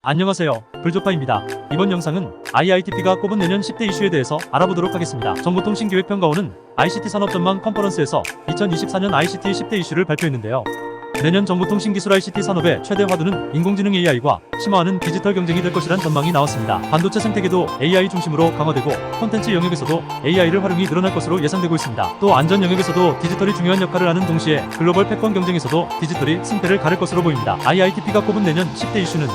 안녕하세요, 불조파입니다. 이번 영상은 IITP가 꼽은 내년 10대 이슈에 대해서 알아보도록 하겠습니다. 정보통신기획평가원은 ICT 산업전망 컨퍼런스에서 2024년 ICT 10대 이슈를 발표했는데요. 내년 정보통신기술 ICT 산업의 최대 화두는 인공지능 AI과 심화하는 디지털 경쟁이 될 것이란 전망이 나왔습니다. 반도체 생태계도 AI 중심으로 강화되고 콘텐츠 영역에서도 AI를 활용이 늘어날 것으로 예상되고 있습니다. 또 안전 영역에서도 디지털이 중요한 역할을 하는 동시에 글로벌 패권 경쟁에서도 디지털이 승패를 가를 것으로 보입니다. IITP가 꼽은 내년 10대 이슈는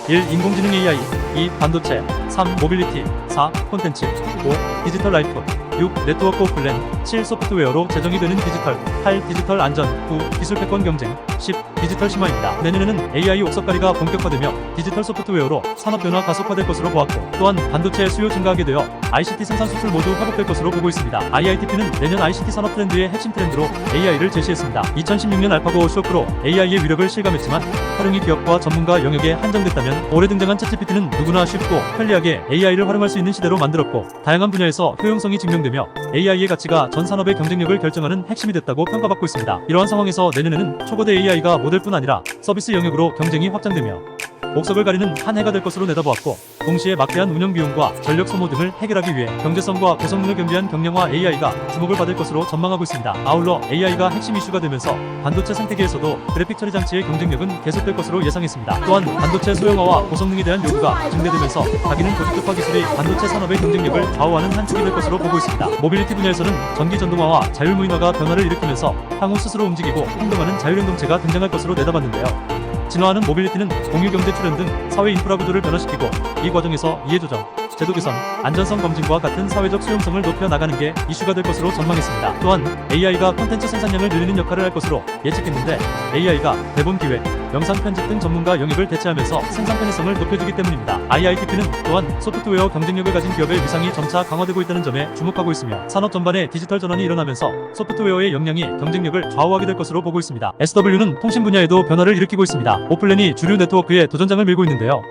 1. 인공지능 AI 2. 반도체 3. 모빌리티 4. 콘텐츠 5. 디지털 라이프 6. 네트워크 오플랜 7. 소프트웨어로 재정이 되는 디지털 8. 디지털 안전 9. 기술 패권 경쟁 10. 디지털 심화입니다. 내년에는 AI 옥석가리가 본격화되며 디지털 소프트웨어로 산업 변화 가속화될 것으로 보았고 또한 반도체 수요 증가하게 되어 ICT 생산 수출 모두 회복될 것으로 보고 있습니다. IITP는 내년 ICT 산업 트렌드의 핵심 트렌드로 AI를 제시했습니다. 2016년 알파고 쇼크로 AI의 위력을 실감했지만 활용이 기업과 전문가 영역에 한정됐다면 올해 등장한 챗GPT는 누구나 쉽고 편리하게 AI를 활용할 수 있는 시대로 만들었고 다양한 분야에서 효용성이 증명되며 AI의 가치가 전 산업의 경쟁력을 결정하는 핵심이 됐다고 평가받고 있습니다. 이러한 상황에서 내년에는 초거대 AI가 모델뿐 아니라 서비스 영역으로 경쟁이 확장되며 옥석을 가리는 한 해가 될 것으로 내다보았고 동시에 막대한 운영 비용과 전력 소모 등을 해결하기 위해 경제성과 고성능을 겸비한 경량화 AI가 주목을 받을 것으로 전망하고 있습니다. 아울러 AI가 핵심 이슈가 되면서 반도체 생태계에서도 그래픽 처리 장치의 경쟁력은 계속될 것으로 예상했습니다. 또한 반도체 소형화와 고성능에 대한 요구가 증대되면서 각인은 고주급화 기술이 반도체 산업의 경쟁력을 좌우하는 한 축이 될 것으로 보고 있습니다. 모빌리티 분야에서는 전기 전동화와 자율무인화가 변화를 일으키면서 향후 스스로 움직이고 행동하는 자율행동체가 등장할 것으로 내다봤는데요. 진화하는 모빌리티는 공유경제 출현 등 사회 인프라 구조를 변화시키고 이 과정에서 이해조정, 제도 개선, 안전성 검증과 같은 사회적 수용성을 높여 나가는 게 이슈가 될 것으로 전망했습니다. 또한 AI가 콘텐츠 생산량을 늘리는 역할을 할 것으로 예측했는데 AI가 대본 기획, 영상 편집 등 전문가 영역을 대체하면서 생산 편의성을 높여주기 때문입니다. IITP는 또한 소프트웨어 경쟁력을 가진 기업의 위상이 점차 강화되고 있다는 점에 주목하고 있으며 산업 전반의 디지털 전환이 일어나면서 소프트웨어의 역량이 경쟁력을 좌우하게 될 것으로 보고 있습니다. SW는 통신 분야에도 변화를 일으키고 있습니다. 오플랜이 주류 네트워크에 도전장을 밀고 있는데요.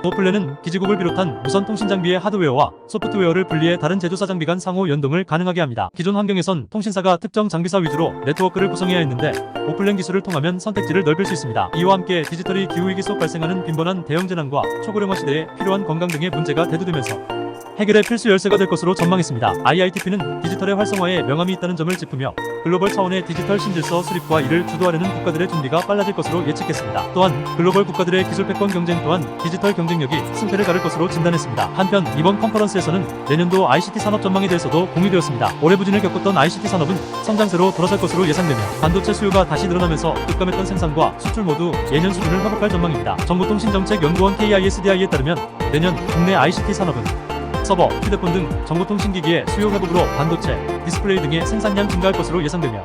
오플랜은 기지국을 비롯한 무선 통신 장비의 하드웨어와 소프트웨어를 분리해 다른 제조사 장비 간 상호 연동을 가능하게 합니다. 기존 환경에선 통신사가 특정 장비사 위주로 네트워크를 구성해야 했는데 오플랜 기술을 통하면 선택지를 넓힐 수 있습니다. 이와 함께 디지털이 기후위기 속 발생하는 빈번한 대형 재난과 초고령화 시대에 필요한 건강 등의 문제가 대두되면서 해결의 필수 열쇠가 될 것으로 전망했습니다. IITP는 디지털의 활성화에 명암이 있다는 점을 짚으며 글로벌 차원의 디지털 신질서 수립과 이를 주도하려는 국가들의 준비가 빨라질 것으로 예측했습니다. 또한 글로벌 국가들의 기술 패권 경쟁 또한 디지털 경쟁력이 승패를 가를 것으로 진단했습니다. 한편 이번 컨퍼런스에서는 내년도 ICT 산업 전망에 대해서도 공유되었습니다. 올해 부진을 겪었던 ICT 산업은 성장세로 돌아설 것으로 예상되며 반도체 수요가 다시 늘어나면서 급감했던 생산과 수출 모두 예년 수준을 회복할 전망입니다. 정보통신정책연구원 KISDI에 따르면 내년 국내 ICT 산업은 서버, 휴대폰 등 정보통신기기의 수요 회복으로 반도체, 디스플레이 등의 생산량 증가할 것으로 예상되며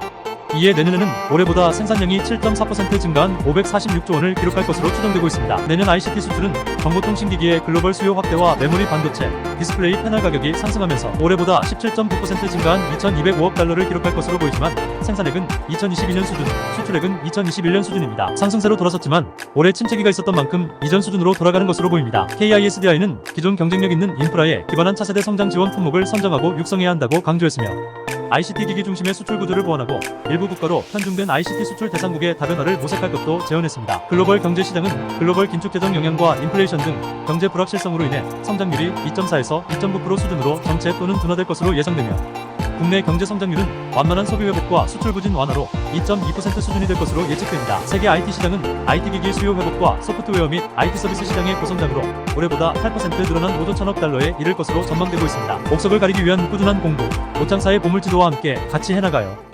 이에 내년에는 올해보다 생산량이 7.4% 증가한 546조 원을 기록할 것으로 추정되고 있습니다. 내년 ICT 수출은 정보통신기기의 글로벌 수요 확대와 메모리 반도체, 디스플레이 패널 가격이 상승하면서 올해보다 17.9% 증가한 2,205억 달러를 기록할 것으로 보이지만 생산액은 2022년 수준, 수출액은 2021년 수준입니다. 상승세로 돌아섰지만 올해 침체기가 있었던 만큼 이전 수준으로 돌아가는 것으로 보입니다. KISDI는 기존 경쟁력 있는 인프라에 기반한 차세대 성장 지원 품목을 선정하고 육성해야 한다고 강조했으며 ICT 기기 중심의 수출 구조를 보완하고 일부 국가로 편중된 ICT 수출 대상국의 다변화를 모색할 것도 제언했습니다. 글로벌 경제 시장은 글로벌 긴축 재정 영향과 인플레이션 등 경제 불확실성으로 인해 성장률이 2.4에서 2.9% 수준으로 정체 또는 둔화될 것으로 예상되며 국내 경제 성장률은 완만한 소비 회복과 수출 부진 완화로 2.2% 수준이 될 것으로 예측됩니다. 세계 IT 시장은 IT 기기 수요 회복과 소프트웨어 및 IT 서비스 시장의 고성장으로 올해보다 8% 늘어난 5조 1천억 달러에 이를 것으로 전망되고 있습니다. 옥석을 가리기 위한 꾸준한 공부, 오창사의 보물지도와 함께 같이 해나가요.